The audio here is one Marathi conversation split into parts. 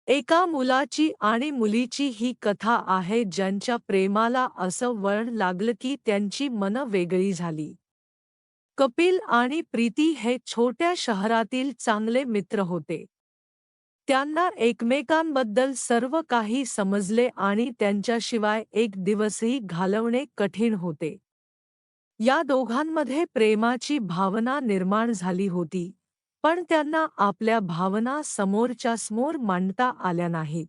एका मुलाची आणि मुलीची ही कथा आहे ज्यांच्या प्रेमाला असं वळण लागलं की त्यांची मनं वेगळी झाली. कपिल आणि प्रीती हे छोट्या शहरातील चांगले मित्र होते. त्यांना एकमेकांबद्दल सर्व काही समजले आणि त्यांच्याशिवाय एक दिवसही घालवणे कठीण होते. या दोघांमध्ये प्रेमाची भावना निर्माण झाली होती, पण त्यांना आपल्या भावना समोरच्यासमोर मांडता आल्या नाहीत.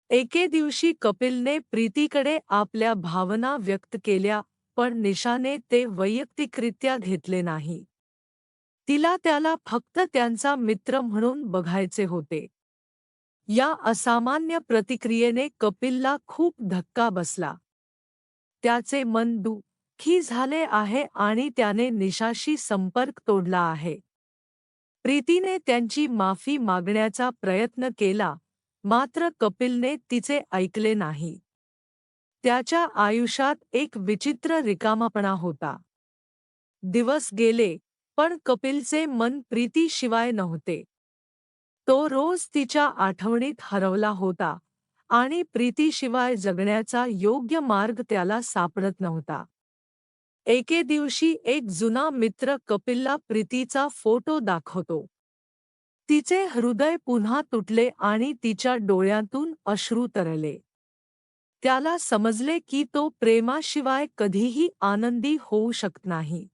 एके दिवशी कपिलने प्रीतीकडे आपल्या भावना व्यक्त केल्या, पण निशाने ते वैयक्तिकरित्या घेतले नाही. तिला त्याला फक्त त्यांचा मित्र म्हणून बघायचे होते. या असामान्य प्रतिक्रियेने कपिलला खूप धक्का बसला. त्याचे मन दुःखी झाले आहे आणि त्याने निशाशी संपर्क तोडला आहे. प्रीतीने त्यांची माफी मागण्याचा प्रयत्न केला, मात्र कपिलने तिचे ऐकले नाही. त्याच्या आयुष्यात एक विचित्र रिकामापणा होता. दिवस गेले, पण कपिलचे मन प्रीतीशिवाय नव्हते. तो रोज तिच्या आठवणीत हरवला होता आणि प्रीतीशिवाय जगण्याचा योग्य मार्ग त्याला सापडत नव्हता. एके दिवशी एक जुना मित्र कपिलला प्रीतीचा फोटो दाखवतो. तिचे हृदय पुन्हा तुटले आणि तिच्या डोळ्यातून अश्रू तरळले. त्याला समजले की तो प्रेमाशिवाय कधीही आनंदी होऊ शकत नाही.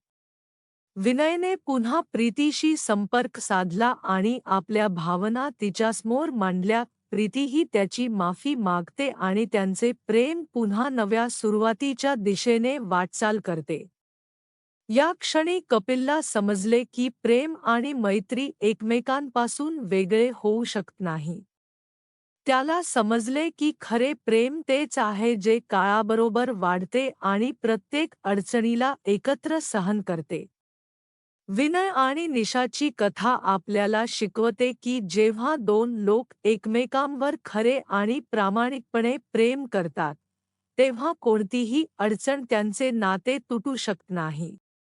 विनयने पुन्हा प्रीतीशी संपर्क साधला आणि आपल्या भावना तिच्यासमोर मांडल्या. प्रीतीही त्याची माफी मागते आणि त्यांचे प्रेम पुन्हा नव्या सुरुवातीच्या दिशेने वाटचाल करते. या क्षणी कपिलला समजले की प्रेम आणि मैत्री एकमेकांपासून वेगळे होऊ शकत नाही. त्याला समजले की खरे प्रेम तेच आहे जे काळाबरोबर वाढते आणि प्रत्येक अडचणीला एकत्र सहन करते. विनय आणि निशाची कथा आपल्याला शिकवते की जेव्हा दोन लोक एकमेकांवर खरे आणि प्रामाणिकपणे प्रेम करतात, तेव्हा कोणतीही अडचण त्यांचे नाते तुटू शकत नाही.